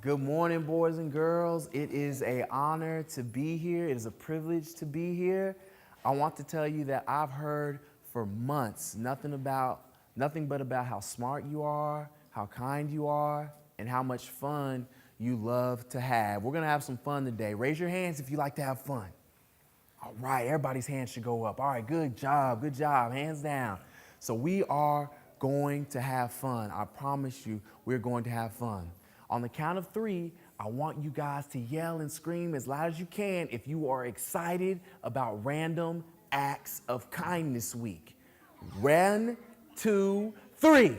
Good morning, boys and girls. It is an honor to be here. It is a privilege to be here. I want to tell you that I've heard for months nothing but about how smart you are, how kind you are, and how much fun you love to have. We're going to have some fun today. Raise your hands if you like to have fun. All right, everybody's hands should go up. All right, good job, hands down. So we are going to have fun. I promise you, we're going to have fun. On the count of 3, I want you guys to yell and scream as loud as you can if you are excited about Random Acts of Kindness Week. 1, 2, 3. All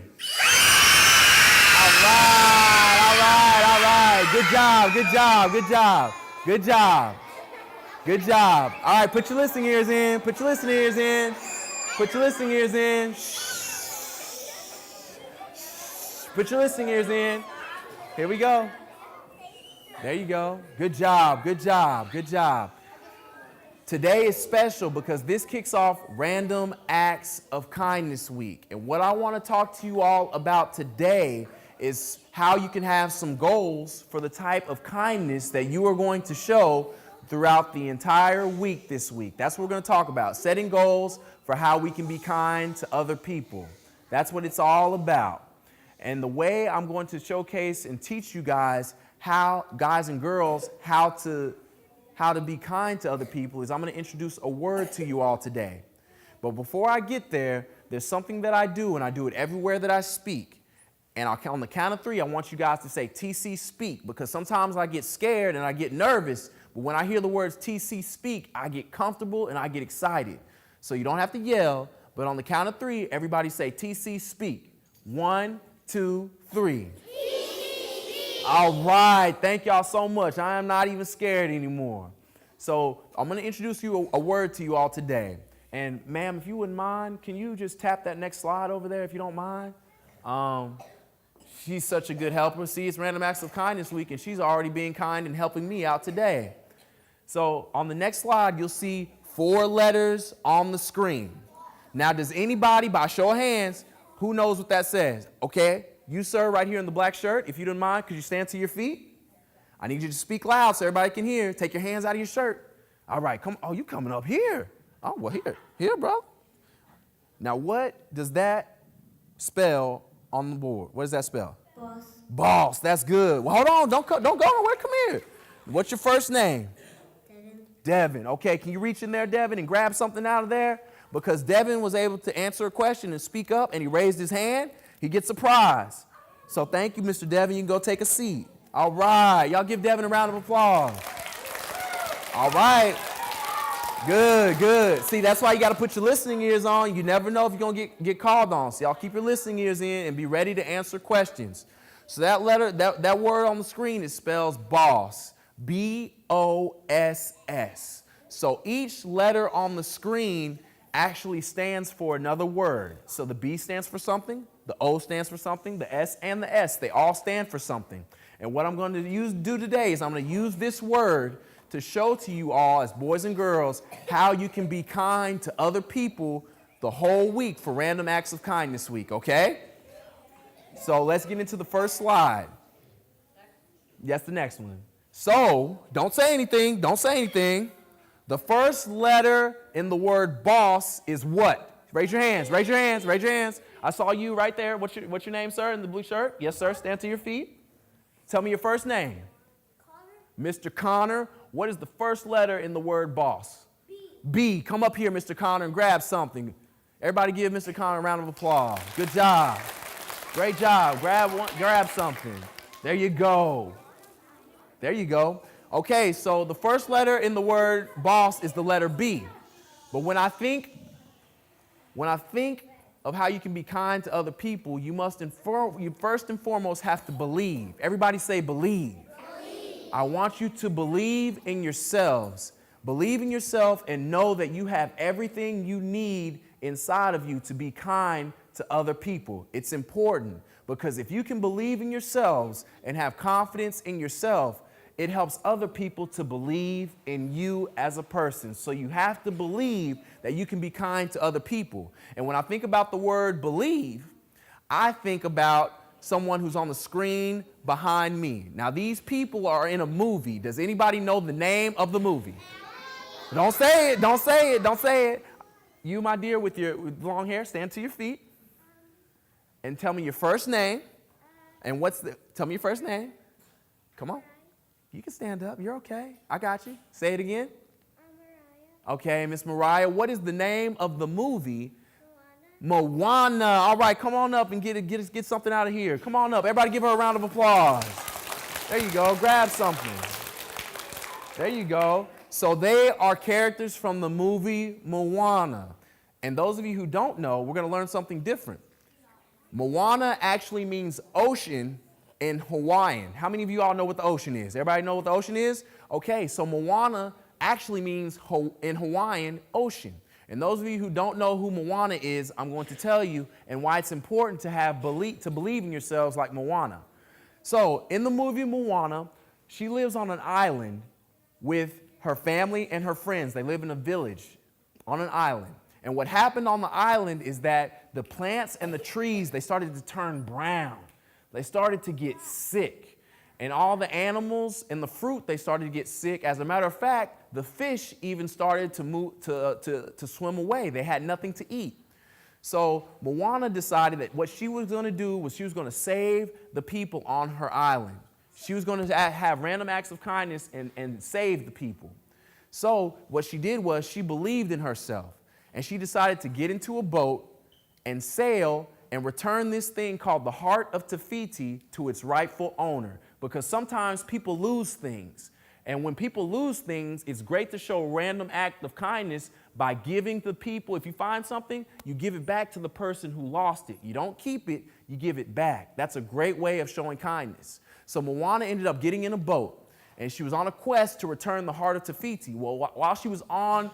right. Good job. All right, put your listening ears in. Put your listening ears in. Here we go. There you go. Good job. Today is special because this kicks off Random Acts of Kindness Week. And what I want to talk to you all about today is how you can have some goals for the type of kindness that you are going to show throughout the entire week this week. That's what we're going to talk about, setting goals for how we can be kind to other people. That's what it's all about. And the way I'm going to showcase and teach you guys how, guys and girls, how to be kind to other people is I'm going to introduce a word to you all today. But before I get there, there's something that I do, and I do it everywhere that I speak. And on the count of 3, I want you guys to say TC speak, because sometimes I get scared and I get nervous, but when I hear the words TC speak, I get comfortable and I get excited. So you don't have to yell, but on the count of 3, everybody say TC speak. 1, 2, 3. All right, thank y'all so much. I am not even scared anymore. So I'm going to introduce you a word to you all today. And ma'am, if you wouldn't mind, can you just tap that next slide over there if you don't mind? She's such a good helper. See, it's Random Acts of Kindness Week, and she's already being kind and helping me out today. So on the next slide, you'll see 4 letters on the screen. Now, does anybody, by show of hands, who knows what that says? Okay, you, sir, right here in the black shirt, if you don't mind, could you stand to your feet? I need you to speak loud so everybody can hear. Take your hands out of your shirt. All right, come. Oh, you coming up here. Oh, well, here, bro. Now, what does that spell on the board? What does that spell? Boss, that's good. Well, hold on, don't go nowhere. Come here. What's your first name? Devin. Okay, can you reach in there, Devin, and grab something out of there? Because Devin was able to answer a question and speak up, and he raised his hand. He gets a prize. So thank you, Mr. Devin. You can go take a seat. All right. Y'all give Devin a round of applause. All right. Good. See, that's why you got to put your listening ears on. You never know if you're going to get called on. So y'all keep your listening ears in and be ready to answer questions. So that letter, that word on the screen, it spells boss. B-O-S-S. So each letter on the screen actually stands for another word. So the B stands for something, the O stands for something, the S and the S, they all stand for something. And what I'm going to do today is I'm going to use this word to show to you all as boys and girls how you can be kind to other people the whole week for Random Acts of Kindness Week, okay? So let's get into the first slide. That's the next one. So don't say anything. The first letter in the word boss is what? Raise your hands. I saw you right there. What's your name, sir, in the blue shirt? Yes, sir. Stand to your feet. Tell me your first name. Connor. Mr. Connor. What is the first letter in the word boss? B. Come up here, Mr. Connor, and grab something. Everybody give Mr. Connor a round of applause. Good job. Great job. Grab something. There you go. Okay, so the first letter in the word boss is the letter B. But when I think of how you can be kind to other people, you first and foremost have to believe. Everybody say believe. I want you to believe in yourselves. Believe in yourself and know that you have everything you need inside of you to be kind to other people. It's important because if you can believe in yourselves and have confidence in yourself, it helps other people to believe in you as a person. So you have to believe that you can be kind to other people. And when I think about the word believe, I think about someone who's on the screen behind me. Now, these people are in a movie. Does anybody know the name of the movie? Don't say it. Don't say it. Don't say it. You, my dear, with long hair, stand to your feet and tell me your first name. And tell me your first name. Come on. You can stand up. You're okay. I got you. Say it again. Mariah. Okay, Miss Mariah, what is the name of the movie? Moana. All right, come on up and get something out of here. Come on up. Everybody give her a round of applause. There you go. Grab something. There you go. So they are characters from the movie Moana. And those of you who don't know, we're going to learn something different. Moana actually means ocean in Hawaiian. How many of you all know what the ocean is? Everybody know what the ocean is? Okay, so Moana actually means in Hawaiian ocean. And those of you who don't know who Moana is, I'm going to tell you and why it's important to believe in yourselves like Moana. So in the movie Moana, she lives on an island with her family and her friends. They live in a village on an island. And what happened on the island is that the plants and the trees, they started to turn brown. They started to get sick. And all the animals and the fruit, they started to get sick. As a matter of fact, the fish even started to swim away. They had nothing to eat. So Moana decided that what she was going to do was she was going to save the people on her island. She was going to have random acts of kindness and save the people. So what she did was she believed in herself. And she decided to get into a boat and sail and return this thing called the heart of Te Fiti to its rightful owner. Because sometimes people lose things. And when people lose things, it's great to show a random act of kindness by giving the people. If you find something, you give it back to the person who lost it. You don't keep it, you give it back. That's a great way of showing kindness. So Moana ended up getting in a boat, and she was on a quest to return the heart of Te Fiti. Well, while she was on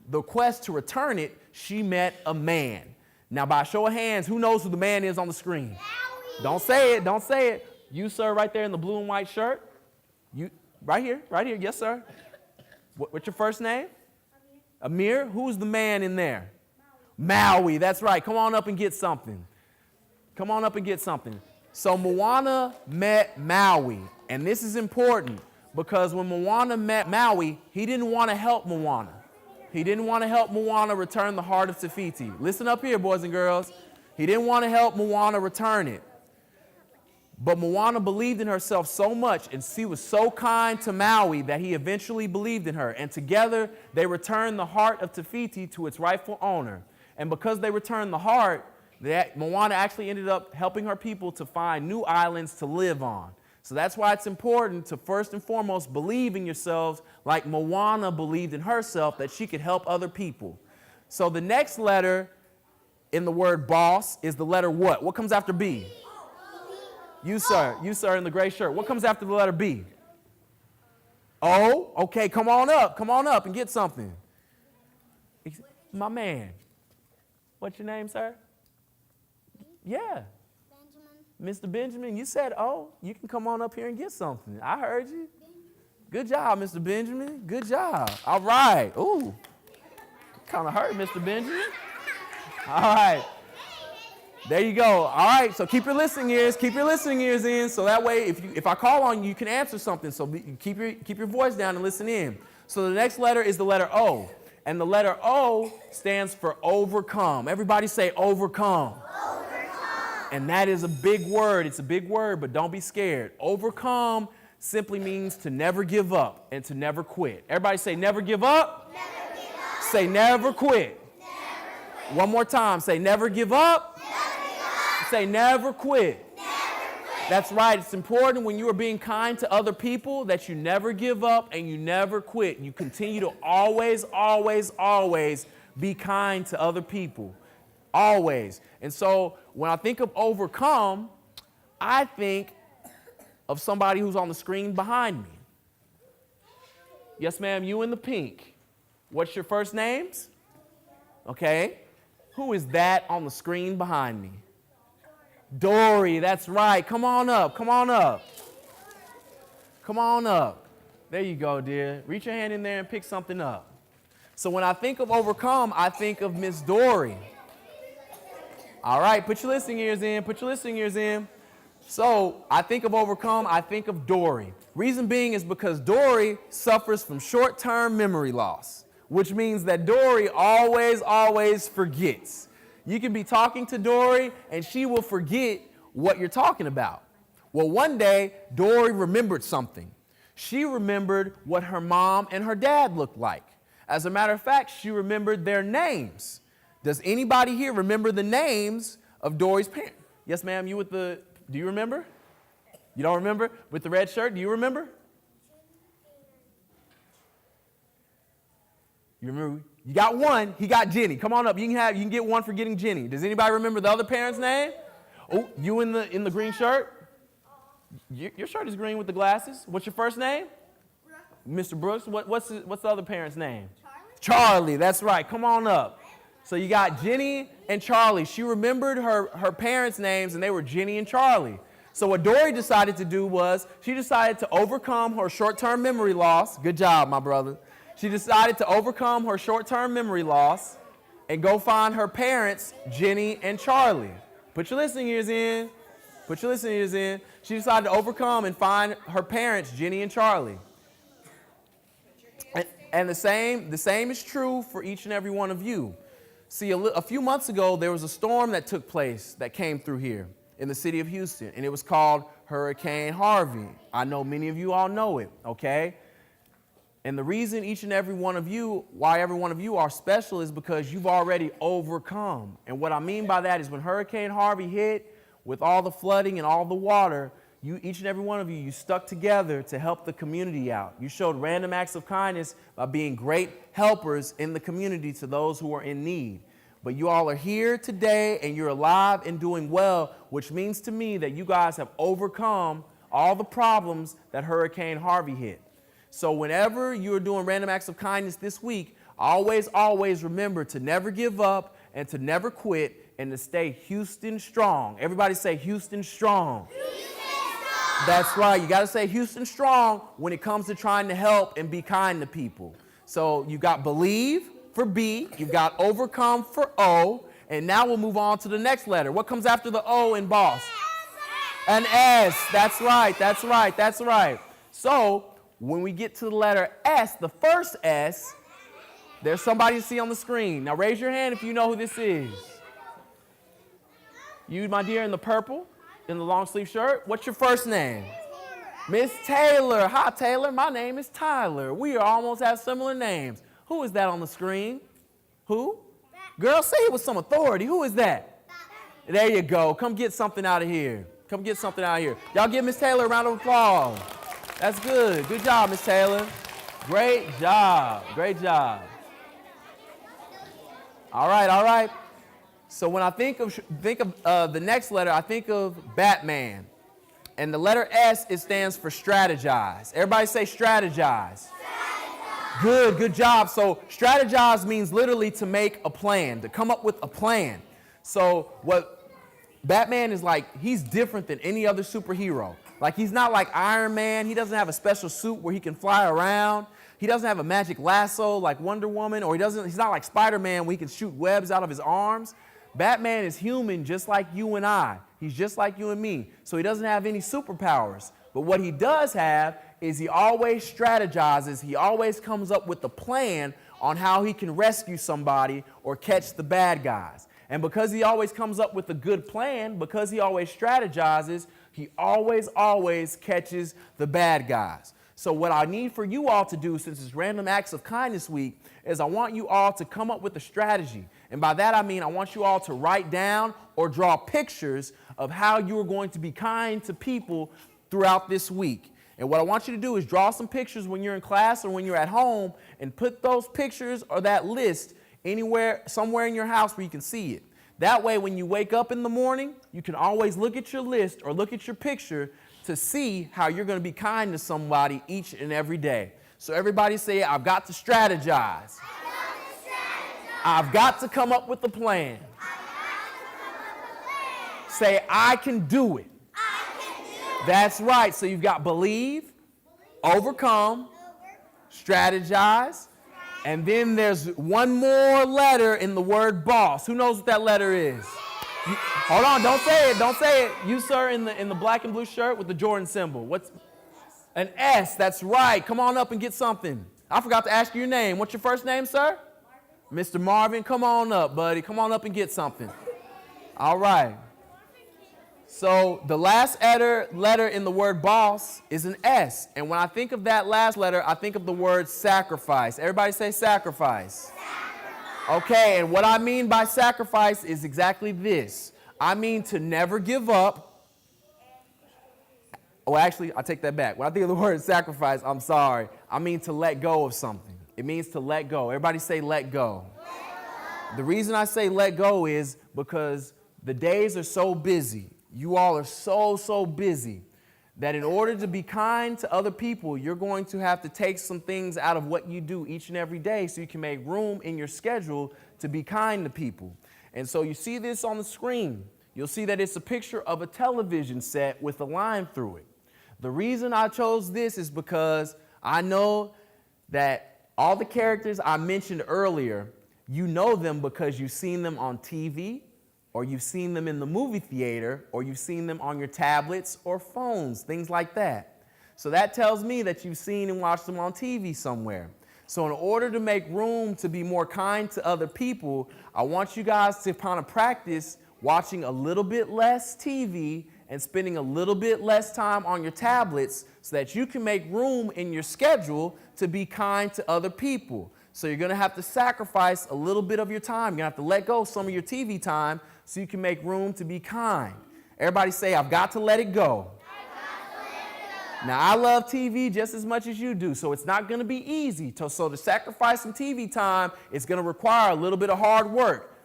the quest to return it, she met a man. Now, by a show of hands, who knows who the man is on the screen? Don't say it, don't say it. You, sir, right there in the blue and white shirt. You, right here, yes, sir. What's your first name? Amir. Who's the man in there? Maui, that's right. Come on up and get something. Come on up and get something. So Moana met Maui, and this is important because when Moana met Maui, he didn't want to help Moana. He didn't want to help Moana return the heart of Te Fiti. Listen up here, boys and girls. He didn't want to help Moana return it. But Moana believed in herself so much, and she was so kind to Maui that he eventually believed in her. And together, they returned the heart of Te Fiti to its rightful owner. And because they returned the heart, Moana actually ended up helping her people to find new islands to live on. So that's why it's important to first and foremost believe in yourselves like Moana believed in herself that she could help other people. So the next letter in the word boss is the letter what? What comes after B? You, sir, in the gray shirt. What comes after the letter B? O? Okay, come on up and get something. My man. What's your name, sir? Yeah. Mr. Benjamin, you said, oh, you can come on up here and get something. I heard you. Good job, Mr. Benjamin. Good job. All right. Ooh, kind of hurt, Mr. Benjamin. All right. There you go. All right, so keep your listening ears in, so that way if I call on you, you can answer something. So keep your voice down and listen in. So the next letter is the letter O, and the letter O stands for overcome. Everybody say overcome. And that is a big word. It's a big word, but don't be scared. Overcome simply means to never give up and to never quit. Everybody say never give up. Never give up. Say never quit. Never quit. One more time. Say never give up. Never give up. Say never quit. Never quit. That's right. It's important when you are being kind to other people that you never give up and you never quit. You continue to always, always, always be kind to other people. Always. And so when I think of overcome, I think of somebody who's on the screen behind me. Yes, ma'am, you in the pink. What's your first names? Okay. Who is that on the screen behind me? Dory, that's right. Come on up. Come on up. Come on up. There you go, dear. Reach your hand in there and pick something up. So when I think of overcome, I think of Miss Dory. All right, put your listening ears in. So I think of overcome, I think of Dory. Reason being is because Dory suffers from short-term memory loss, which means that Dory always forgets. You can be talking to Dory and she will forget what you're talking about. Well, one day, Dory remembered something. She remembered what her mom and her dad looked like. As a matter of fact, she remembered their names. Does anybody here remember the names of Dory's parents? Yes, ma'am, do you remember? You don't remember? With the red shirt, do you remember? You remember? You got one. He got Jenny. Come on up. You can get one for getting Jenny. Does anybody remember the other parent's name? Oh, you in the green shirt? Your shirt is green with the glasses. What's your first name? Mr. Brooks. What's the other parent's name? Charlie. That's right. Come on up. So you got Jenny and Charlie. She remembered her parents' names, and they were Jenny and Charlie. So what Dory decided to do was she decided to overcome her short-term memory loss. Good job, my brother. She decided to overcome her short-term memory loss and go find her parents, Jenny and Charlie. Put your listening ears in. Put your listening ears in. She decided to overcome and find her parents, Jenny and Charlie. And the same is true for each and every one of you. See, a few months ago, there was a storm that took place that came through here in the city of Houston, and it was called Hurricane Harvey. I know many of you all know it, okay? And the reason why every one of you are special is because you've already overcome. And what I mean by that is when Hurricane Harvey hit, with all the flooding and all the water, each and every one of you stuck together to help the community out. You showed random acts of kindness by being great helpers in the community to those who are in need. But you all are here today and you're alive and doing well, which means to me that you guys have overcome all the problems that Hurricane Harvey hit. So whenever you're doing random acts of kindness this week, always remember to never give up and to never quit and to stay Houston strong. Everybody say Houston strong. Houston strong. That's right. You got to say Houston strong when it comes to trying to help and be kind to people. So you got believe for B, you've got overcome for O, and now we'll move on to the next letter. What comes after the O in boss? An S. That's right. So when we get to the letter S, the first S, there's somebody to see on the screen. Now raise your hand if you know who this is. You, my dear, in the purple, in the long sleeve shirt. What's your first name? Miss Taylor. Hi, Taylor. My name is Tyler. We almost have similar names. Who is that on the screen? Who? Girl, say it with some authority. Who is that? There you go. Come get something out of here. Y'all give Miss Taylor a round of applause. That's good. Good job, Miss Taylor. Great job. All right. So when I think of the next letter, I think of Batman. And the letter S, it stands for strategize. Everybody say strategize. Good job. So strategize means literally to make a plan, to come up with a plan. So what Batman is like, he's different than any other superhero. Like he's not like Iron Man. He doesn't have a special suit where he can fly around. He doesn't have a magic lasso like Wonder Woman, or he's not like Spider-Man where he can shoot webs out of his arms. Batman is human just like you and I. He's just like you and me. So he doesn't have any superpowers. But what he does have is he always strategizes. He always comes up with a plan on how he can rescue somebody or catch the bad guys. And because he always comes up with a good plan, because he always strategizes, he always catches the bad guys. So what I need for you all to do, since it's Random Acts of Kindness Week, is I want you all to come up with a strategy. And by that I mean I want you all to write down or draw pictures of how you are going to be kind to people throughout this week. And what I want you to do is draw some pictures when you're in class or when you're at home and put those pictures or that list somewhere in your house where you can see it. That way when you wake up in the morning, you can always look at your list or look at your picture to see how you're going to be kind to somebody each and every day. So everybody say, I've got to strategize. I've got to come up with a plan. Say, I can do it. That's right. So you've got believe, overcome, strategize, and then there's one more letter in the word boss. Who knows what that letter is? Hold on, don't say it, don't say it. You, sir, in the black and blue shirt with the Jordan symbol. What's an S? That's right. Come on up and get something. I forgot to ask you your name. What's your first name, sir? Marvin. Mr. Marvin, come on up, buddy. Come on up and get something. All right. So the last letter in the word boss is an S. And when I think of that last letter, I think of the word sacrifice. Everybody say sacrifice. Okay, and what I mean by sacrifice is exactly this. I mean to never give up. Oh, actually, I take that back. When I think of the word sacrifice, I'm sorry. I mean to let go of something. It means to let go. Everybody say let go. The reason I say let go is because the days are so busy. You all are so busy that in order to be kind to other people, you're going to have to take some things out of what you do each and every day so you can make room in your schedule to be kind to people. And so you see this on the screen. You'll see that it's a picture of a television set with a line through it. The reason I chose this is because I know that all the characters I mentioned earlier, you know them because you've seen them on TV, or you've seen them in the movie theater, or you've seen them on your tablets or phones, things like that. So that tells me that you've seen and watched them on TV somewhere. So in order to make room to be more kind to other people, I want you guys to kind of practice watching a little bit less TV and spending a little bit less time on your tablets so that you can make room in your schedule to be kind to other people. So you're going to have to sacrifice a little bit of your time. You're going to have to let go of some of your TV time so you can make room to be kind. Everybody say, I've got to let it go. Now, I love TV just as much as you do, so it's not going to be easy. So to sacrifice some TV time, it's going to require a little bit of hard work.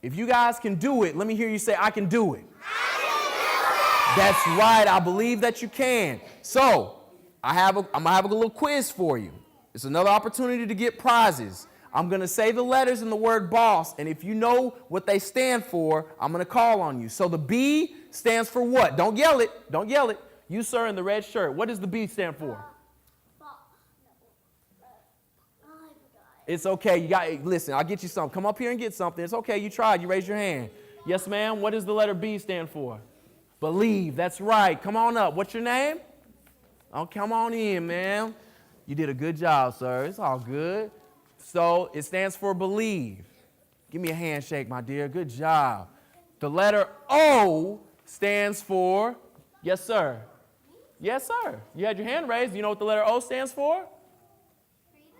If you guys can do it, let me hear you say, I can do it. I can do it. That's right. I believe that you can. So I'm going to have a little quiz for you. It's another opportunity to get prizes. I'm going to say the letters in the word boss, and if you know what they stand for, I'm going to call on you. So the B stands for what? Don't yell it. Don't yell it. You, sir, in the red shirt, what does the B stand for? It's okay. You got. Listen, I'll get you something. Come up here and get something. It's okay. You tried. You raised your hand. Yes, ma'am. What does the letter B stand for? Believe. That's right. Come on up. What's your name? Oh, come on in, man. You did a good job, sir. It's all good. So it stands for believe. Give me a handshake, my dear. Good job. The letter O stands for, yes, sir. Yes, sir. You had your hand raised. You know what the letter O stands for? Freedom.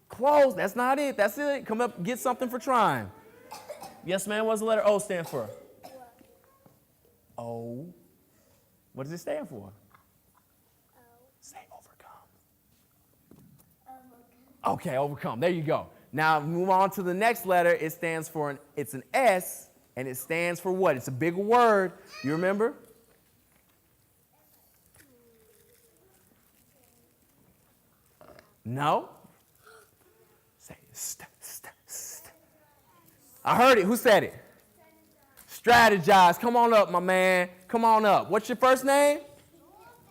Close. That's not it. That's it. Come up, get something for trying. Yes, ma'am. What does the letter O stand for? O. What does it stand for? Say overcome. Okay, overcome. There you go. Now move on to the next letter. It stands for, it's an S, and it stands for what? It's a bigger word. You remember? No? Say I heard it. Who said it? Strategize. Come on up, my man. Come on up. What's your first name?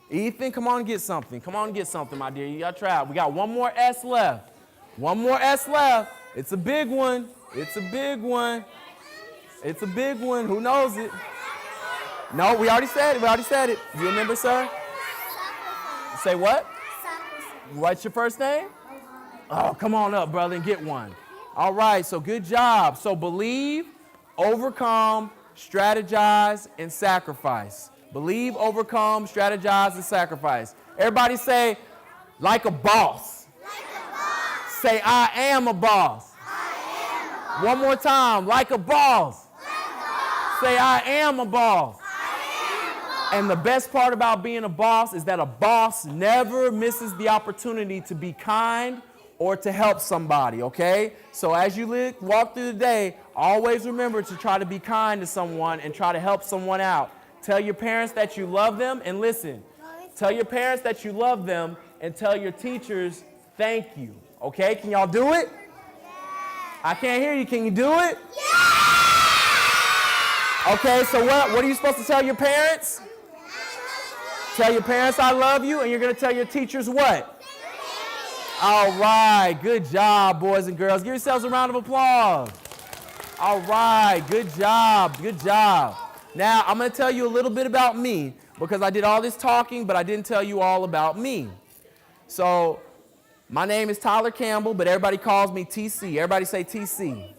Ethan, come on and get something. Come on and get something, my dear. You got to try. We got one more S left. One more S left. It's a big one. It's a big one. It's a big one. Who knows it? No, we already said it. We already said it. You remember, sir? Say what? What's your first name? Oh, come on up, brother, and get one. All right, so good job. So believe, overcome, strategize, and sacrifice. Believe, overcome, strategize, and sacrifice. Everybody say, like a boss. Like a boss. Say, I am a boss. I am a boss. One more time, like a boss. Like a boss. Say, I am a boss. And the best part about being a boss is that a boss never misses the opportunity to be kind or to help somebody, okay? So as you walk through the day, always remember to try to be kind to someone and try to help someone out. Tell your parents that you love them, and listen, tell your parents that you love them and tell your teachers thank you, okay? Can y'all do it? I can't hear you. Can you do it? Okay, so what are you supposed to tell your parents? Tell your parents I love you, and you're going to tell your teachers what? All right, good job, boys and girls. Give yourselves a round of applause. All right, good job, good job. Now, I'm going to tell you a little bit about me because I did all this talking, but I didn't tell you all about me. So, my name is Tyler Campbell, but everybody calls me TC. Everybody say TC.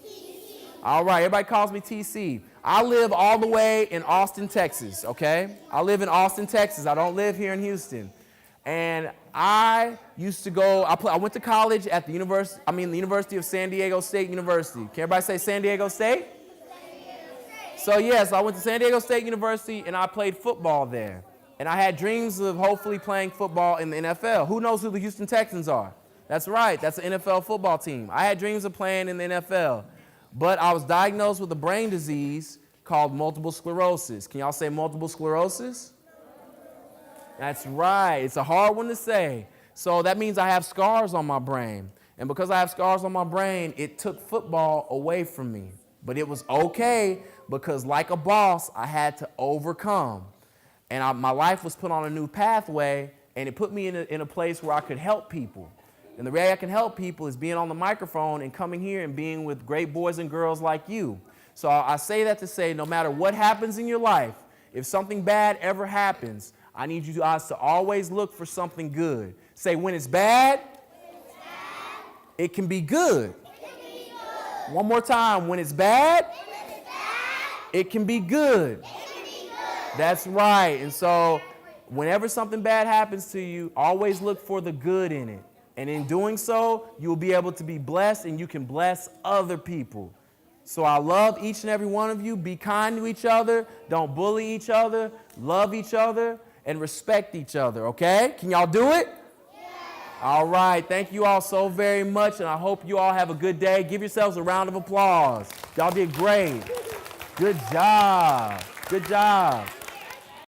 All right, everybody calls me TC. I live all the way in Austin, Texas, okay? I live in Austin, Texas. I don't live here in Houston. And I used to go, I went to college at the University of San Diego State University. Can everybody say San Diego State? So yes, I went to San Diego State University and I played football there. And I had dreams of hopefully playing football in the NFL. Who knows who the Houston Texans are? That's right, that's an NFL football team. I had dreams of playing in the NFL. But I was diagnosed with a brain disease called multiple sclerosis. Can y'all say multiple sclerosis? That's right. It's a hard one to say. So that means I have scars on my brain. And because I have scars on my brain, it took football away from me. But it was okay because like a boss, I had to overcome. And my life was put on a new pathway, and it put me in a place where I could help people. And the way I can help people is being on the microphone and coming here and being with great boys and girls like you. So I say that to say no matter what happens in your life, if something bad ever happens, I need you guys to always look for something good. Say, when it's bad, it can be good. One more time. When it's bad, it can be good. That's right. And so whenever something bad happens to you, always look for the good in it. And in doing so, you will be able to be blessed and you can bless other people. So I love each and every one of you. Be kind to each other. Don't bully each other. Love each other. And respect each other, okay? Can y'all do it? Yeah. All right. Thank you all so very much, and I hope you all have a good day. Give yourselves a round of applause. Y'all did great. Good job. Good job.